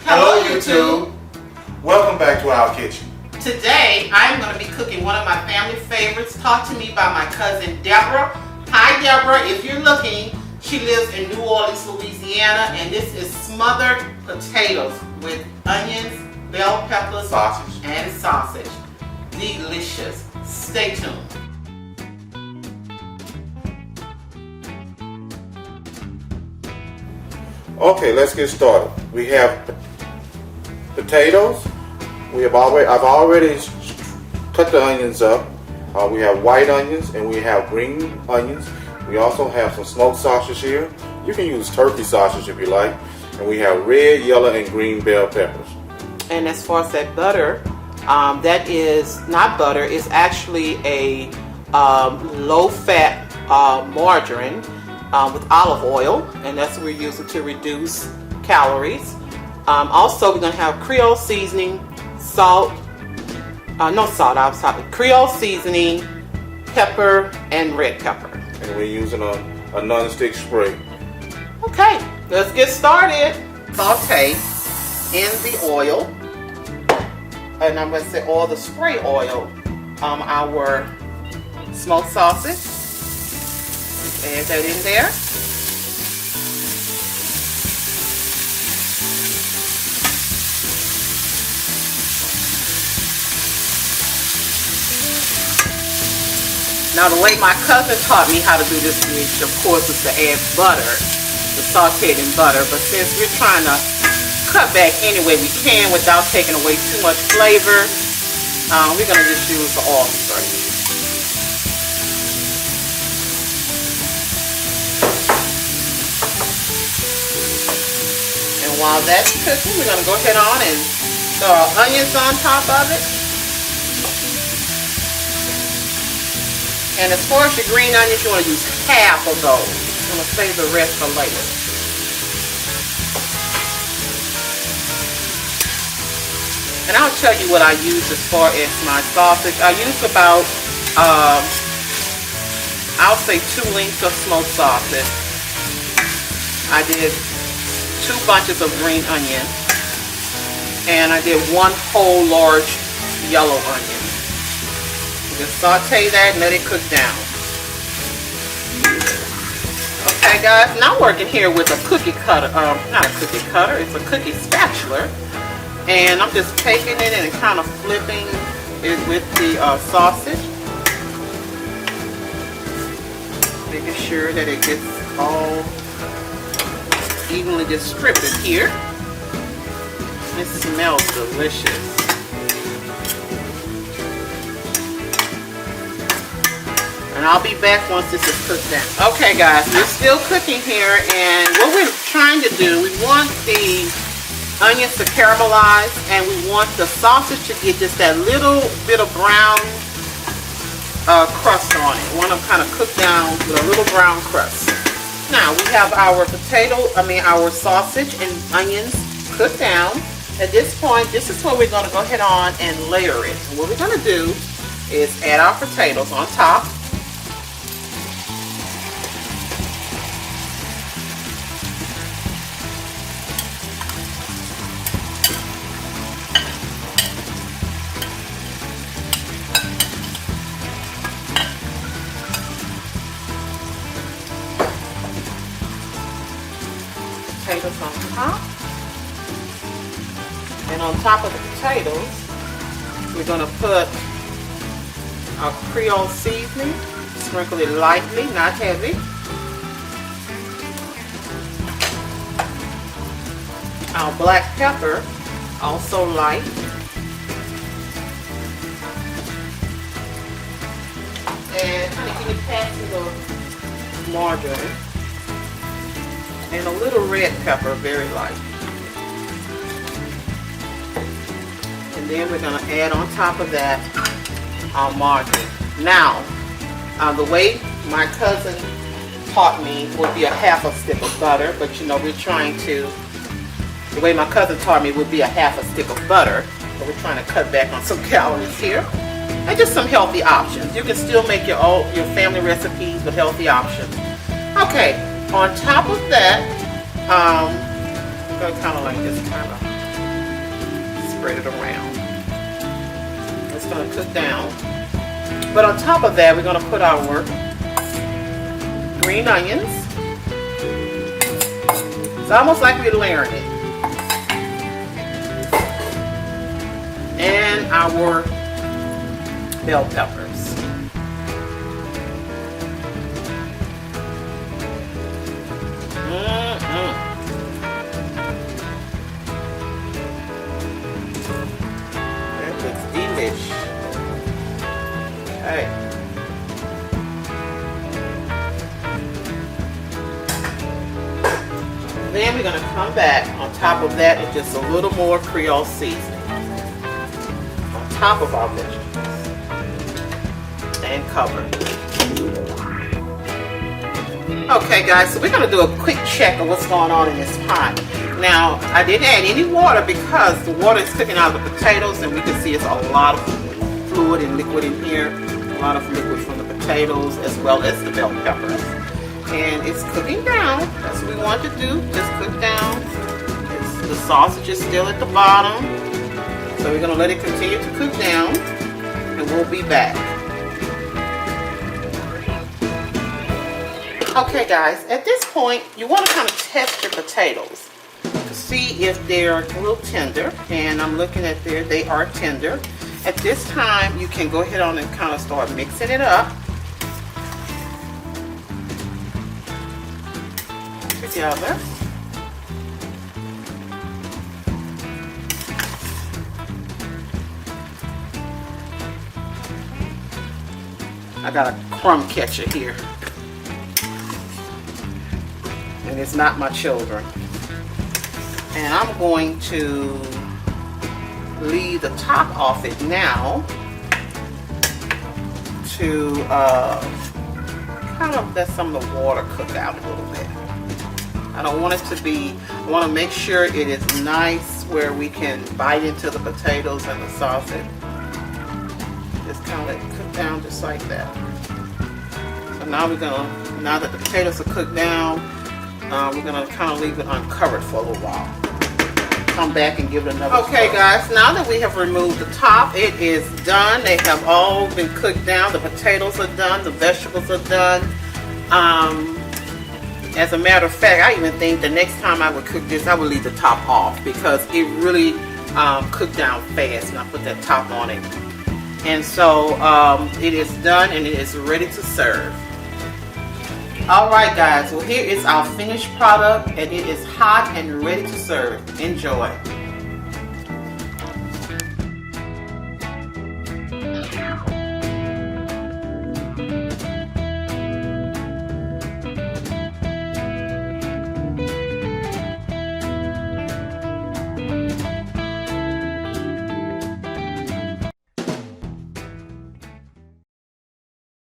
Hello YouTube! Welcome back to our kitchen. Today I'm going to be cooking one of my family favorites, Taught to Me by my cousin Deborah. Hi Deborah, if you're looking, she lives in New Orleans, Louisiana, and this is smothered potatoes with onions, bell peppers, and sausage. Delicious. Stay tuned. Okay, let's get started. We have potatoes. I've already cut the onions up. We have white onions and we have green onions. We also have some smoked sausage here. You can use turkey sausage if you like. And we have red, yellow, and green bell peppers. And as far as that butter, that is not butter. It's actually a low-fat margarine with olive oil, and that's what we're using to reduce calories. Also, we're going to have Creole seasoning, salt, Creole seasoning, pepper, and red pepper. And we're using a non-stick spray. Okay, let's get started. Saute in the oil, and I'm going to say all the spray oil, our smoked sausage. Add that in there. Now the way my cousin taught me how to do this dish, of course, is to add butter, the sauteed in butter. But since we're trying to cut back any way we can without taking away too much flavor, we're going to just use the oil first. And while that's cooking, we're going to go ahead on and throw our onions on top of it. And as far as your green onions, you want to use half of those. I'm going to save the rest for later. And I'll tell you what I use as far as my sausage. I use about, I'll say 2 lengths of smoked sausage. I did 2 bunches of green onion. And I did 1 whole large yellow onion. Just saute that and let it cook down. Okay guys, now I'm working here with a cookie cutter, not a cookie cutter, it's a cookie spatula. And I'm just taking it and kind of flipping it with the sausage. Making sure that it gets all evenly distributed here. It smells delicious. And I'll be back once this is cooked down. Okay guys, we're still cooking here, and what we're trying to do, we want the onions to caramelize, and we want the sausage to get just that little bit of brown crust on it. We want them kind of cooked down with a little brown crust. Now we have our our sausage and onions cooked down. At this point, this is where we're going to go ahead on and layer it. And what we're going to do is add our potatoes on top. Potatoes on top, and on top of the potatoes we're going to put our Creole seasoning, sprinkle it lightly, not heavy, our black pepper, also light, and honey, can you pass me the margarine? And a little red pepper, very light. And then we're going to add on top of that our margarine. Now, the way my cousin taught me would be a half a stick of butter, but you know, the way my cousin taught me would be a half a stick of butter, but we're trying to cut back on some calories here. And just some healthy options. You can still make your family recipes with healthy options. Okay. On top of that, go kind of like this, kind of spread it around. It's going to cook down. But on top of that, we're going to put our green onions. It's almost like we're layering it. And our bell peppers. That looks delish. Okay. Then we're going to come back on top of that with just a little more Creole seasoning on top of our vegetables and cover. Okay guys, so we're going to do a quick check of what's going on in this pot. Now, I didn't add any water because the water is cooking out of the potatoes, and we can see it's a lot of fluid and liquid in here. A lot of liquid from the potatoes as well as the bell peppers. And it's cooking down. That's what we want to do. Just cook down. The sausage is still at the bottom. So we're going to let it continue to cook down, and we'll be back. Okay guys, at this point you want to kind of test your potatoes to see if they're a little tender, and I'm looking at they are tender. At this time you can go ahead on and kind of start mixing it up together. I got a crumb catcher here. And it's not my children. And I'm going to leave the top off it now to kind of let some of the water cook out a little bit. I don't want it to be, I want to make sure it is nice where we can bite into the potatoes and the sausage. Just kind of let it cook down just like that. So now we're gonna, now that the potatoes are cooked down, we're going to kind of leave it uncovered for a little while. Come back and give it another Okay guys, now that we have removed the top, it is done. They have all been cooked down. The potatoes are done. The vegetables are done. As a matter of fact, I even think the next time I would cook this, I would leave the top off because it really cooked down fast, and I put that top on it. And so it is done and it is ready to serve. Alright guys, well here is our finished product, and it is hot and ready to serve. Enjoy.